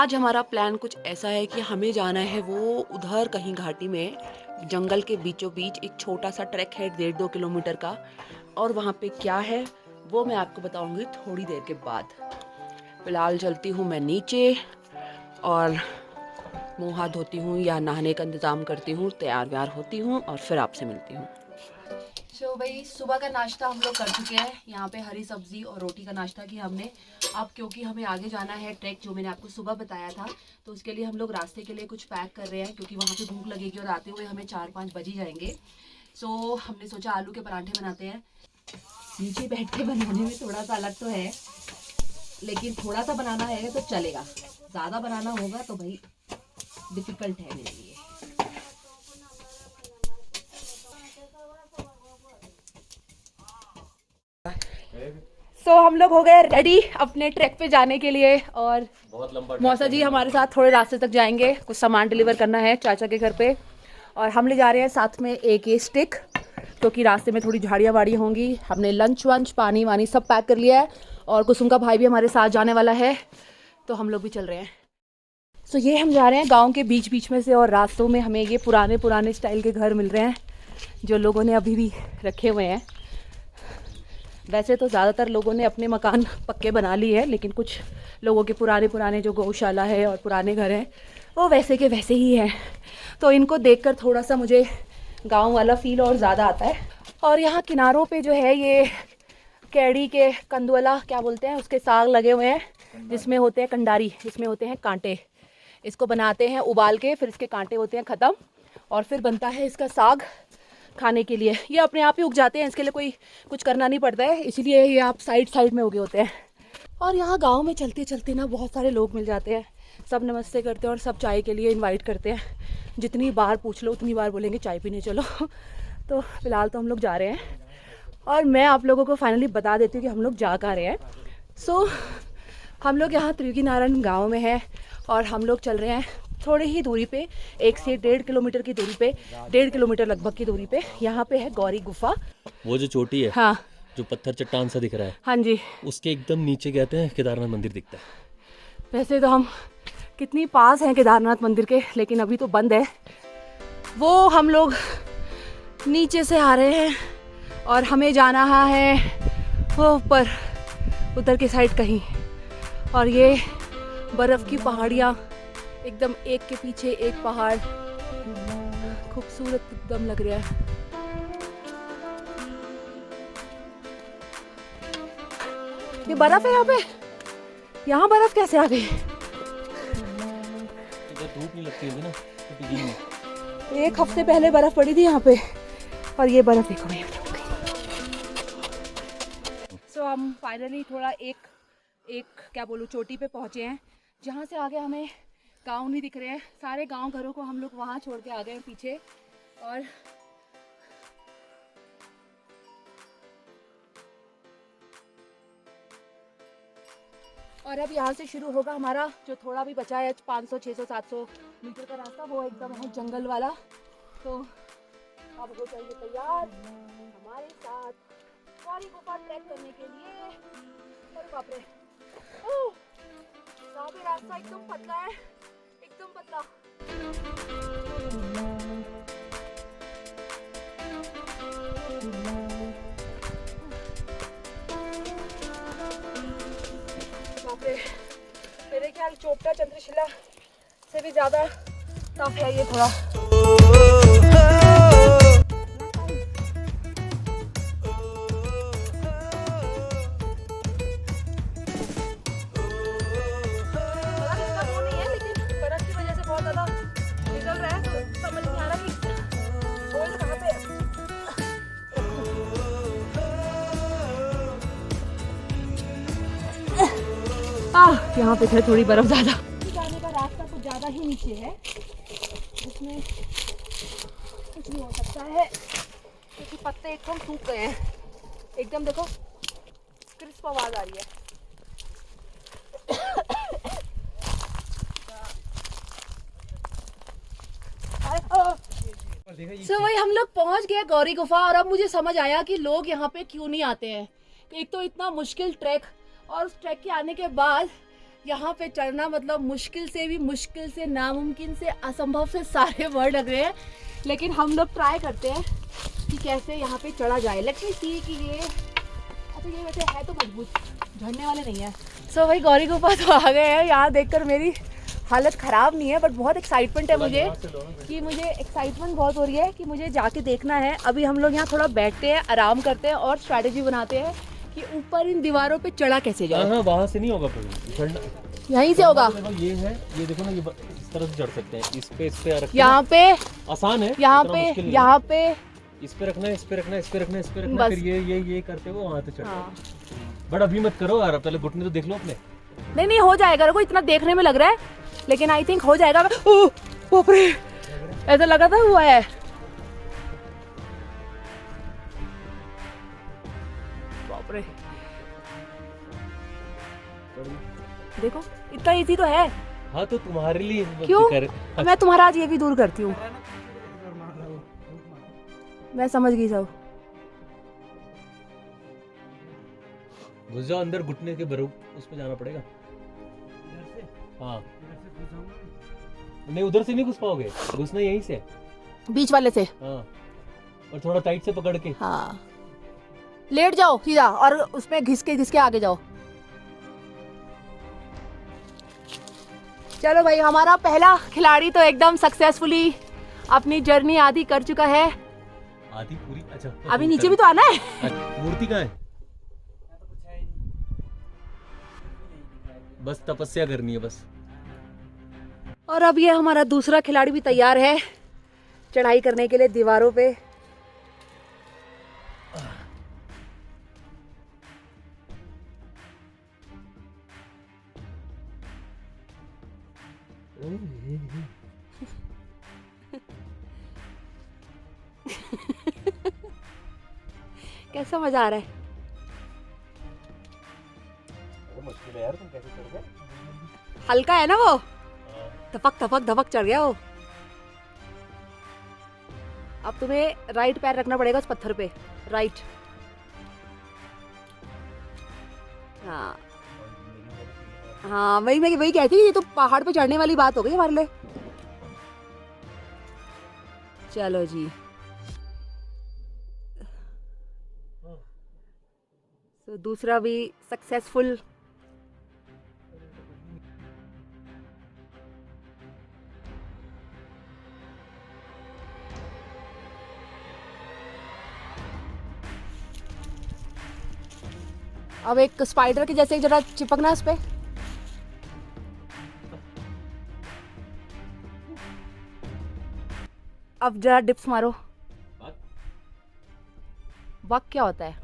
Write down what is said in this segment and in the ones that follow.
आज हमारा प्लान कुछ ऐसा है कि हमें जाना है वो उधर कहीं घाटी में, जंगल के बीचों बीच एक छोटा सा ट्रैक है 1.5-2 किलोमीटर का। और वहाँ पे क्या है वो मैं आपको बताऊंगी थोड़ी देर के बाद। फिलहाल चलती हूँ मैं नीचे और मुँह हाथ धोती हूँ या नहाने का इंतज़ाम करती हूँ, तैयार व्यार होती हूँ और फिर आपसे मिलती हूँ। सो भाई सुबह का नाश्ता हम लोग कर चुके हैं। यहाँ पे हरी सब्जी और रोटी का नाश्ता किया हमने। अब क्योंकि हमें आगे जाना है ट्रैक जो मैंने आपको सुबह बताया था, तो उसके लिए हम लोग रास्ते के लिए कुछ पैक कर रहे हैं क्योंकि वहाँ पे भूख लगेगी और आते हुए हमें 4-5 बज ही जाएंगे। सो हमने सोचा आलू के पराठे बनाते हैं। नीचे बैठ के बनाने में थोड़ा सा अलग तो है, लेकिन थोड़ा सा बनाना है तो चलेगा। ज़्यादा बनाना होगा तो भाई डिफ़िकल्ट है मेरे लिए। हम लोग हो गए रेडी अपने ट्रैक पे जाने के लिए और मौसा जी हमारे साथ थोड़े रास्ते तक जाएंगे, कुछ सामान डिलीवर करना है चाचा के घर पे। और हम ले जा रहे हैं साथ में एक ये स्टिक क्योंकि रास्ते में थोड़ी झाड़ियाँ वाड़ियाँ होंगी। हमने लंच वंच पानी वानी सब पैक कर लिया है और कुसुम का भाई भी हमारे साथ जाने वाला है, तो हम लोग भी चल रहे हैं। सो ये हम जा रहे हैं गाँव के बीच बीच में से और रास्तों में हमें ये पुराने स्टाइल के घर मिल रहे हैं जो लोगों ने अभी भी रखे हुए हैं। वैसे तो ज़्यादातर लोगों ने अपने मकान पक्के बना लिए हैं, लेकिन कुछ लोगों के पुराने जो गौशाला है और पुराने घर हैं वो वैसे के वैसे ही हैं। तो इनको देखकर थोड़ा सा मुझे गांव वाला फील और ज़्यादा आता है। और यहाँ किनारों पे जो है ये कैड़ी के कंदुअला क्या बोलते हैं उसके साग लगे हुए हैं, जिसमें होते हैं कंडारी, इसमें होते हैं कांटे। इसको बनाते हैं उबाल के, फिर इसके कांटे होते हैं ख़त्म और फिर बनता है इसका साग खाने के लिए। ये अपने आप ही उग जाते हैं, इसके लिए कोई कुछ करना नहीं पड़ता है, इसीलिए ये आप साइड में उगे होते हैं। और यहाँ गांव में चलते चलते ना बहुत सारे लोग मिल जाते हैं, सब नमस्ते करते हैं और सब चाय के लिए इनवाइट करते हैं। जितनी बार पूछ लो उतनी बार बोलेंगे चाय पीने चलो। तो फिलहाल तो हम लोग जा रहे हैं और मैं आप लोगों को फाइनली बता देती हूँ कि हम लोग जा कहाँ रहे हैं। सो हम लोग यहाँ त्रिकी-नारायण गाँव में है और हम लोग चल रहे हैं थोड़ी ही दूरी पे, 1 से 1.5 किलोमीटर की दूरी पे, 1.5 किलोमीटर लगभग की दूरी पे यहाँ पे है गौरी गुफा। वो जो चोटी है, हाँ, जो पत्थर चट्टान सा दिख रहा है, हाँ जी, उसके एकदम नीचे कहते हैं केदारनाथ मंदिर दिखता है। वैसे तो हम कितनी पास हैं केदारनाथ मंदिर के, लेकिन अभी तो बंद है। वो हम लोग नीचे से आ रहे हैं और हमें जाना है वो ऊपर उधर की साइड कहीं। और ये बर्फ़ की पहाड़ियाँ एकदम एक के पीछे एक पहाड़, खूबसूरत एकदम लग रहा है। ये बर्फ है यहाँ पे, यहाँ बर्फ कैसे आ गई? इधर धूप नहीं लगती होगी ना, तो पिघली नहीं। 1 हफ्ते पहले बर्फ पड़ी थी यहाँ पे और ये बर्फ देखो भैया। सो हम फाइनली थोड़ा एक क्या बोलूँ चोटी पे पहुँचे हैं, जहाँ से आगे हमें गांव नहीं दिख रहे हैं। सारे गांव घरों को हम लोग वहाँ छोड़ के आ गए हैं पीछे। और अब यहाँ से शुरू होगा हमारा जो थोड़ा भी बचा है 500, 600, 700 मीटर का रास्ता, वो एकदम है जंगल वाला। तो अब हो जाइए तैयार हमारे साथ गौरी गुफा ट्रैक करने के लिए। अरे बाप रे, यहाँ पे रास्ता एकदम पतला है, एकदम पतला। बाप रे, मेरे ख्याल चोपटा चंद्रशिला से भी ज्यादा टफ है ये थोड़ा। यहाँ पे है थोड़ी बर्फ ज्यादा। जाने का रास्ता कुछ ज्यादा ही नीचे है, इसमें कुछ नहीं हो सकता है क्योंकि पत्ते एकदम सूख गए हैं। एकदम देखो क्रिस्प आवाज आ रही है। वही हम लोग पहुंच गए गौरी गुफा और अब मुझे समझ आया कि लोग यहाँ पे क्यों नहीं आते हैं। एक तो इतना मुश्किल ट्रैक और उस ट्रैक के आने के बाद यहाँ पे चढ़ना मतलब मुश्किल से भी मुश्किल से, नामुमकिन से, असंभव से सारे वर्ड लग रहे हैं, लेकिन हम लोग ट्राई करते हैं कि कैसे यहाँ पे चढ़ा जाए। लेट्स सी कि ये, अच्छा ये वैसे है तो मजबूत, झड़ने वाले नहीं है। सो भाई गौरी गुफा तो आ गए हैं। यहाँ देखकर मेरी हालत ख़राब नहीं है, बट बहुत एक्साइटमेंट है मुझे, कि मुझे एक्साइटमेंट बहुत हो रही है कि मुझे जाके देखना है। अभी हम लोग यहाँ थोड़ा बैठते हैं, आराम करते हैं और स्ट्रैटेजी बनाते हैं कि ऊपर इन दीवारों पे चढ़ा कैसे जाए। हाँ, वहाँ से नहीं होगा चढ़ना, यहीं से होगा। ये है, ये देखो ना, ये इस तरह से चढ़ सकते हैं। इस पे यहाँ पे आसान है, यहाँ पे इस पे रखना है, इस पे रखना है, इस पे रखना है, इस पे रखना है, फिर ये करते हुए वहाँ तक चढ़ना। बट अभी मत करो यार, पहले घुटने तो देख लो अपने। नहीं हो जाएगा, देखो इतना देखने में लग रहा है, लेकिन आई थिंक हो जाएगा। ओह बाप रे, ऐसा लगा था हुआ है। बाप रे, देखो इतना इजी तो है। हाँ तो तुम्हारे लिए क्यों मैं तुम्हारा आज ये भी दूर करती हूँ। मैं समझ गई सब। घुस जाओ अंदर, घुटने के बरूब उस पे जाना पड़ेगा। हाँ नहीं, उधर से नहीं घुस पाओगे, घुसना यहीं से, बीच वाले से। हाँ, और थोड़ा टाइट से पकड़ के। हाँ, लेट जाओ सीधा और उसमें घिस के आगे जाओ। चलो भाई, हमारा पहला खिलाड़ी तो एकदम सक्सेसफुली अपनी जर्नी आधी कर चुका है। आधी पूरी? अच्छा, तो अभी नीचे भी तो आना है। मूर्ति कहाँ है? बस तपस्या करनी है बस। और अब ये हमारा दूसरा खिलाड़ी भी तैयार है चढ़ाई करने के लिए दीवारों पे। कैसा मजा आ रहा है? मुश्किल है यार, तुम कैसे चढ़ गए? हल्का है ना वो, धपक चढ़ गया वो। अब तुम्हें राइट पैर रखना पड़ेगा उस पत्थर पे, राइट। हाँ हाँ, मैं वही कहती थी, ये तो पहाड़ पे चढ़ने वाली बात हो गई हमारे लिए। चलो जी, तो दूसरा भी सक्सेसफुल। अब एक स्पाइडर के जैसे जरा चिपकना इस पे। अब जरा डिप्स मारो। वक क्या होता है?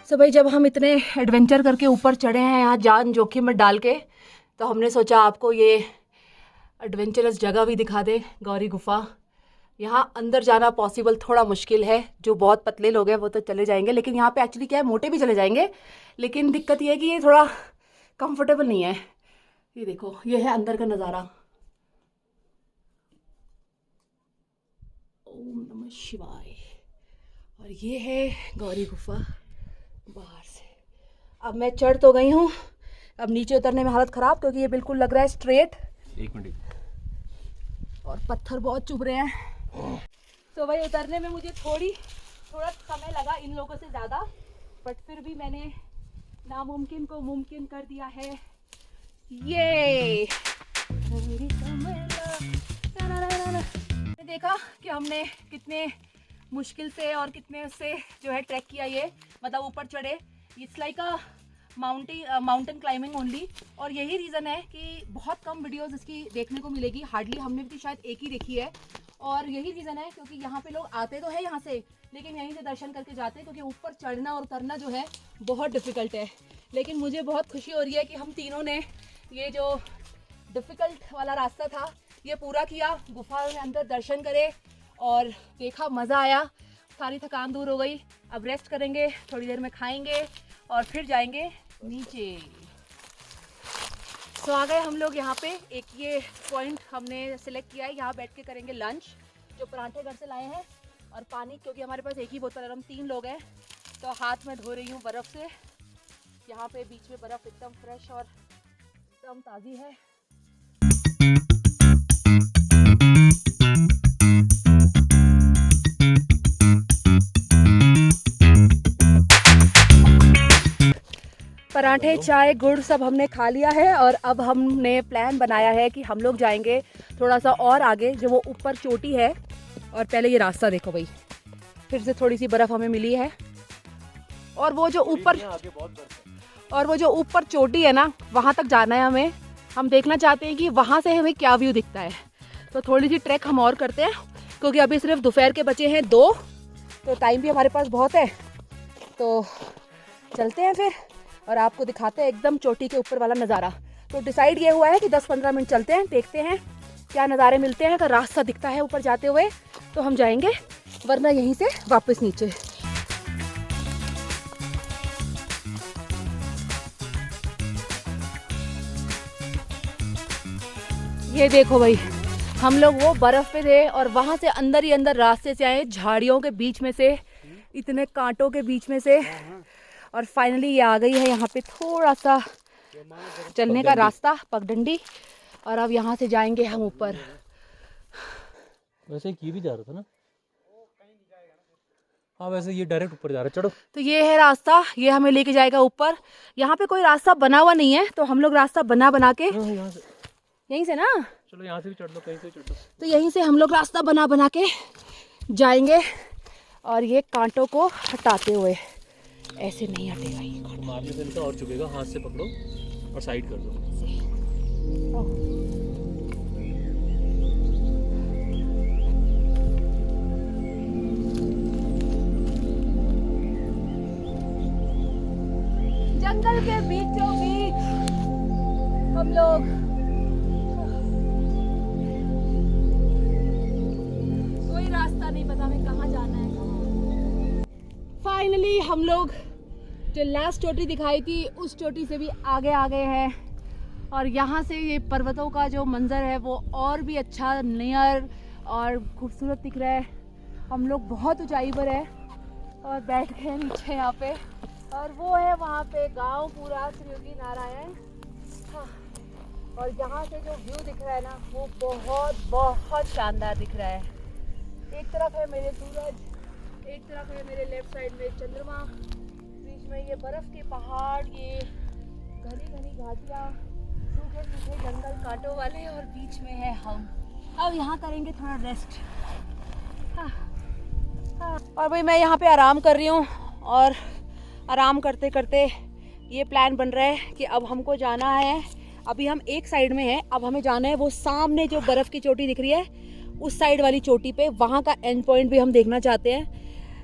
तो भाई जब हम इतने एडवेंचर करके ऊपर चढ़े हैं यहाँ जान जोखिम में डाल के, तो हमने सोचा आपको ये एडवेंचरस जगह भी दिखा दे, गौरी गुफा। यहाँ अंदर जाना पॉसिबल थोड़ा मुश्किल है, जो बहुत पतले लोग हैं वो तो चले जाएंगे, लेकिन यहाँ पे एक्चुअली क्या है, मोटे भी चले जाएंगे, लेकिन दिक्कत ये है कि ये थोड़ा कंफर्टेबल नहीं है। ये देखो, ये है अंदर का नज़ारा। ओम नमः शिवाय। और ये है गौरी गुफा बाहर से। अब मैं चढ़ तो गई हूँ, अब नीचे उतरने में हालत ख़राब, क्योंकि ये बिल्कुल लग रहा है स्ट्रेट। एक मिनट, और पत्थर बहुत चुभ रहे हैं। तो भाई उतरने में मुझे थोड़ा समय लगा इन लोगों से ज़्यादा, बट फिर भी मैंने नामुमकिन को मुमकिन कर दिया है। ये देखा कि हमने कितने मुश्किल से और कितने से जो है ट्रैक किया, ये मतलब ऊपर चढ़े। It's like a mountain climbing only. और यही रीज़न है कि बहुत कम वीडियोस इसकी देखने को मिलेगी, हार्डली हमने भी शायद एक ही देखी है। और यही रीज़न है क्योंकि यहाँ पे लोग आते तो है यहाँ से, लेकिन यहीं से दर्शन करके जाते हैं, क्योंकि ऊपर चढ़ना और उतरना जो है बहुत डिफ़िकल्ट है। लेकिन मुझे बहुत खुशी हो रही है कि हम तीनों ने ये जो डिफ़िकल्ट वाला रास्ता था ये पूरा किया, गुफा में अंदर दर्शन करे और देखा, मज़ा आया, सारी थकान दूर हो गई। अब रेस्ट करेंगे, थोड़ी देर में खाएंगे और फिर जाएंगे नीचे। तो आ गए हम लोग यहाँ पे। एक ये पॉइंट हमने सिलेक्ट किया है, यहाँ बैठ के करेंगे लंच। जो पराठे घर से लाए हैं और पानी, क्योंकि हमारे पास एक ही बोतल है, हम 3 लोग हैं। तो हाथ में धो रही हूँ बर्फ़ से। यहाँ पे बीच में बर्फ़ एकदम फ्रेश और एकदम ताज़ी है। पराठे, चाय, गुड़ सब हमने खा लिया है और अब हमने प्लान बनाया है कि हम लोग जाएंगे थोड़ा सा और आगे, जो वो ऊपर चोटी है। और पहले ये रास्ता देखो भाई, फिर से थोड़ी सी बर्फ़ हमें मिली है। और वो जो ऊपर चोटी है ना, वहाँ तक जाना है हमें। हम देखना चाहते हैं कि वहाँ से हमें क्या व्यू दिखता है। तो थोड़ी सी ट्रैक हम और करते हैं, क्योंकि अभी सिर्फ दोपहर के बचे हैं 2, तो टाइम भी हमारे पास बहुत है। तो चलते हैं फिर और आपको दिखाते हैं एकदम चोटी के ऊपर वाला नज़ारा। तो डिसाइड ये हुआ है कि 10-15 मिनट चलते हैं, देखते हैं क्या नज़ारे मिलते हैं। अगर रास्ता दिखता है ऊपर जाते हुए तो हम जाएंगे, वरना यहीं से वापस नीचे। ये देखो भाई, हम लोग वो बर्फ़ पे थे और वहाँ से अंदर ही अंदर रास्ते से आए, झाड़ियों के बीच में से, इतने कांटों के बीच में से। और फाइनली ये आ गई है यहाँ पे थोड़ा सा चलने का रास्ता, पगडंडी। और अब यहाँ से जाएंगे हम ऊपर। वैसे ये भी जा रहा था ना? हाँ, वैसे ये डायरेक्ट ऊपर जा रहा है, चढ़ो। तो ये है रास्ता, ये हमें लेके जाएगा ऊपर। यहाँ पे कोई रास्ता बना हुआ नहीं है, तो हम लोग रास्ता बना के यहीं से ना, चलो यहाँ से भी चढ़ लो, कहीं से चढ़ लो। तो यहीं से हम लोग रास्ता बना के जाएंगे। और ये कांटों को हटाते हुए, ऐसे नहीं हटेगा ये। मारने से इनका और चुभेगा, हाथ से पकड़ो और साइड कर दो। जंगल के बीचों बीच हम लोग, कोई रास्ता नहीं पता हमें कहाँ जाना है। फाइनली हम लोग जो लास्ट चोटी दिखाई थी उस चोटी से भी आगे आ गए हैं। और यहाँ से ये पर्वतों का जो मंजर है वो और भी अच्छा, नियर और खूबसूरत दिख रहा है। हम लोग बहुत ऊंचाई पर है और बैठ गए नीचे यहाँ पे। और वो है वहाँ पे गांव पूरा, श्री नारायण। हाँ। और यहाँ से जो व्यू दिख रहा है ना, वो बहुत बहुत शानदार दिख रहा है। एक तरफ है मेरे सूरज, एक तरफ है मेरे लेफ्ट साइड में चंद्रमा, बीच में ये बर्फ के पहाड़, ये घनी घनी घाटियाँ, सूखे सूखे जंगल कांटों वाले, और बीच में है हम। अब यहाँ करेंगे थोड़ा रेस्ट। हाँ। हाँ। और भाई मैं यहाँ पे आराम कर रही हूँ, और आराम करते करते ये प्लान बन रहा है कि अब हमको जाना है। अभी हम एक साइड में हैं, अब हमें जाना है वो सामने जो बर्फ़ की चोटी दिख रही है उस साइड वाली चोटी पे, वहाँ का एंड पॉइंट भी हम देखना चाहते हैं।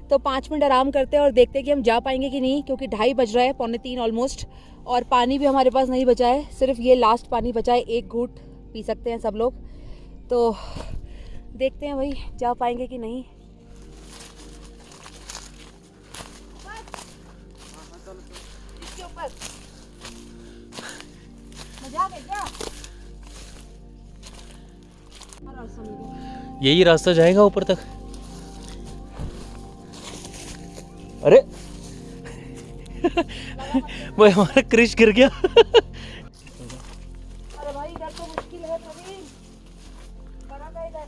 तो 5 मिनट आराम करते हैं और देखते हैं कि हम जा पाएंगे कि नहीं, क्योंकि 2:30 बज रहा है, 2:45 ऑलमोस्ट। और पानी भी हमारे पास नहीं बचा है, सिर्फ ये लास्ट पानी बचा है, 1 घूंट पी सकते हैं सब लोग। तो देखते हैं भाई जा पाएंगे कि नहीं। इसके ऊपर मजाक है क्या? यही रास्ता जाएगा ऊपर तक। अरे वो हमारा क्रिश गिर गया। अरे भाई इधर तो मुश्किल है प्रवीण, बड़ा का इधर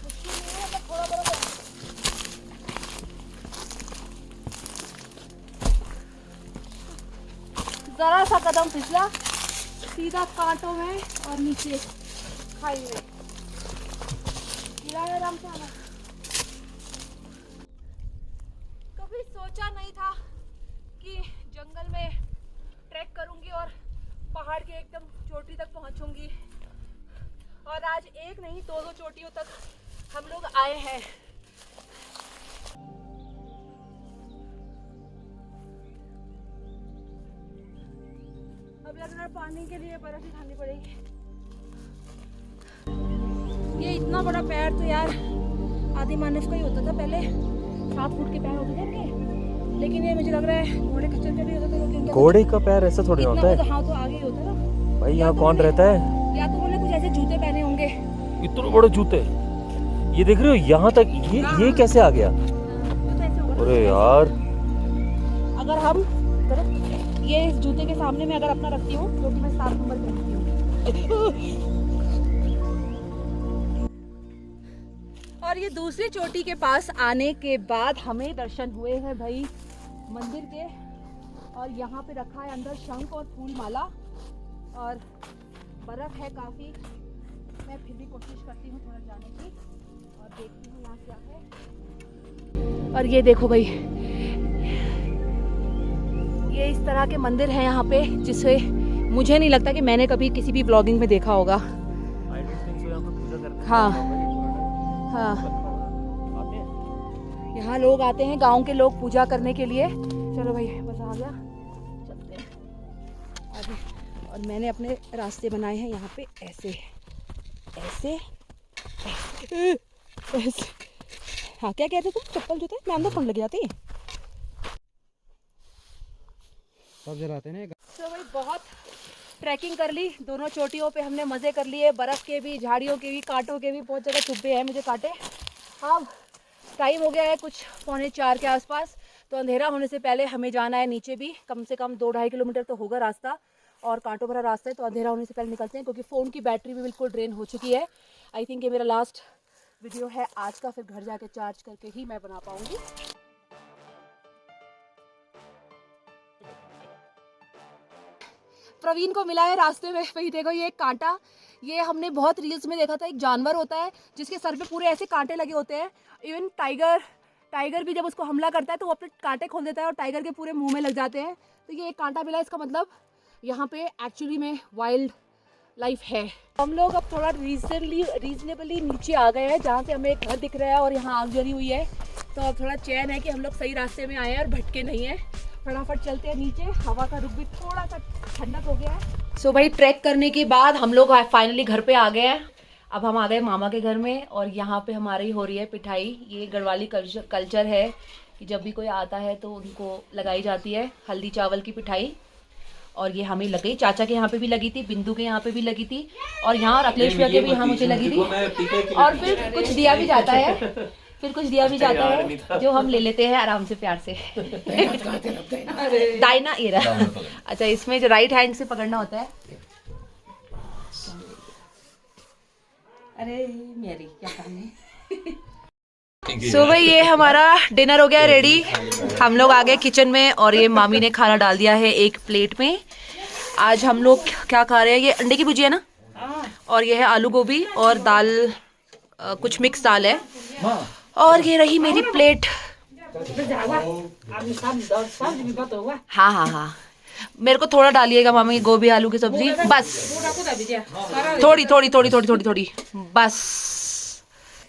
मुश्किल नहीं है, मतलब थोड़ा बड़ा है। जरा सा कदम फिसला, सीधा कांटों में और नीचे खाई में गिरा है। आराम से आना। कभी सोचा नहीं था कि जंगल में ट्रैक करूंगी और पहाड़ के एकदम चोटी तक पहुंचूंगी। और आज एक नहीं 2 चोटियों तक हम लोग आए हैं। अब लग रहा है पानी के लिए बर्फ ही खानी पड़ेगी। ये इतना बड़ा पैर तो यार आदि मानव का ही होता था पहले, 7 फुट के पैर होते थे इनके। लेकिन ये मुझे लग रहा है घोड़े खच्चर के भी होता था। घोड़े का पैर ऐसा थोड़ी होता है। हाँ तो आगे ही होता ना। भाई यहाँ कौन रहता है? या तो उन्होंने कुछ ऐसे जूते पहने होंगे। इतने बड़े जूते, ये देख रहे हो यहाँ तक, ये कैसे आ गया? अरे यार, अगर हम ये इस जूते के सामने मैं अगर अपना रखती हूँ, जो कि मैं 7 नंबर पहनती हूँ, और ये दूसरी चोटी के पास आने के बाद हमें दर्शन हुए हैं भाई मंदिर के। और यहाँ पे रखा है अंदर शंख और फूल माला, और बर्फ है काफ़ी। मैं फिर भी कोशिश करती हूँ थोड़ा जाने की, और देखती हूँ यहाँ क्या है। और ये देखो भाई, ये इस तरह के मंदिर हैं यहाँ पे, जिसे मुझे नहीं लगता कि मैंने कभी किसी भी ब्लॉगिंग में देखा होगा। हाँ हाँ, यहाँ लोग आते हैं, गांव के लोग पूजा करने के लिए। चलो भाई बस आ गया, चलते हैं आगे। और मैंने अपने रास्ते बनाए हैं यहाँ पे ऐसे ऐसे ऐसे, ऐसे। हाँ क्या कहते तुम, चप्पल जूते मैं अंदर कौन लग जाती। सब जलाते हैं। तो भाई बहुत ट्रैकिंग कर ली, दोनों चोटियों पे हमने मज़े कर लिए, बर्फ़ के भी, झाड़ियों के भी, कांटों के भी। बहुत जगह चुभे हैं मुझे कांटे। अब टाइम हो गया है कुछ 3:45 के आसपास, तो अंधेरा होने से पहले हमें जाना है नीचे भी। कम से कम 2-2.5 किलोमीटर तो होगा रास्ता, और कांटों भरा रास्ता है, तो अंधेरा होने से पहले निकलते हैं, क्योंकि फ़ोन की बैटरी भी बिल्कुल ड्रेन हो चुकी है। आई थिंक ये मेरा लास्ट वीडियो है आज का, फिर घर जाके चार्ज करके ही मैं बना पाऊँगी। प्रवीण को मिला है रास्ते में, वही देखो ये एक कांटा, ये हमने बहुत रील्स में देखा था। एक जानवर होता है जिसके सर पे पूरे ऐसे कांटे लगे होते हैं। इवन टाइगर भी जब उसको हमला करता है तो वो अपने कांटे खोल देता है और टाइगर के पूरे मुंह में लग जाते हैं। तो ये एक कांटा मिला, इसका मतलब यहाँ पे एक्चुअली में वाइल्ड लाइफ है। हम लोग अब थोड़ा रीजनेबली नीचे आ गए हैं, जहाँ से हमें एक घर दिख रहा है और यहाँ आग जली हुई है। तो अब थोड़ा चैन है कि हम लोग सही रास्ते में आए हैं और भटके नहीं हैं। फटाफट चलते हैं नीचे, हवा का रुख भी थोड़ा सा ठंडक हो गया है। सो भाई ट्रैक करने के बाद हम लोग फाइनली घर पे आ गए हैं। अब हम आ गए मामा के घर में, और यहाँ पे हमारी हो रही है पिठाई। ये गढ़वाली कल्चर है कि जब भी कोई आता है तो उनको लगाई जाती है हल्दी चावल की पिठाई। और ये हमें लगी, चाचा के यहाँ पे भी लगी थी, बिंदु के यहाँ पे भी लगी थी, और यहाँ अखिलेश भैया के भी यहाँ मुझे लगी थी। और फिर कुछ दिया भी जाता है, जो हम ले लेते हैं आराम से प्यार से। दाइना ये रहा। अच्छा, इसमें जो राइट हैंड से पकड़ना होता है। अरे मेरी क्या काम है। सो भाई ये हमारा डिनर हो गया रेडी। हम लोग आ गए किचन में, और ये मामी ने खाना डाल दिया है एक प्लेट में। आज हम लोग क्या खा रहे हैं, ये अंडे की भुजिया ना, और ये है आलू गोभी और दाल, कुछ मिक्स दाल है। और ये रही मेरी प्लेट। हाँ हाँ हाँ, मेरे को थोड़ा डालिएगा मामी, गोभी आलू की सब्जी बस, थोड़ी थोड़ी थोड़ी थोड़ी थोड़ी थोड़ी बस।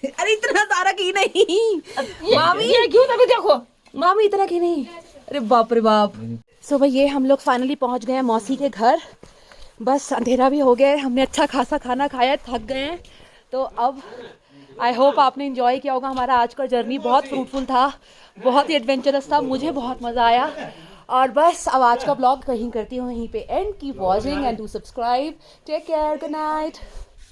अरे इतना सारा की नहीं मामी, ये क्यों तभी देखो मामी, इतना की नहीं। अरे बाप रे बाप। सो भाई ये हम लोग फाइनली पहुंच गए हैं मौसी के घर। बस अंधेरा भी हो गया है, हमने अच्छा खासा खाना खाया, थक गए हैं। तो अब आई होप आपने एंजॉय किया होगा। हमारा आज का जर्नी बहुत फ्रूटफुल था, बहुत ही एडवेंचरस था, मुझे बहुत मज़ा आया। और बस अब आज का ब्लॉग कहीं करती हूँ यहीं पे end. Keep watching and do subscribe. Take care, good night.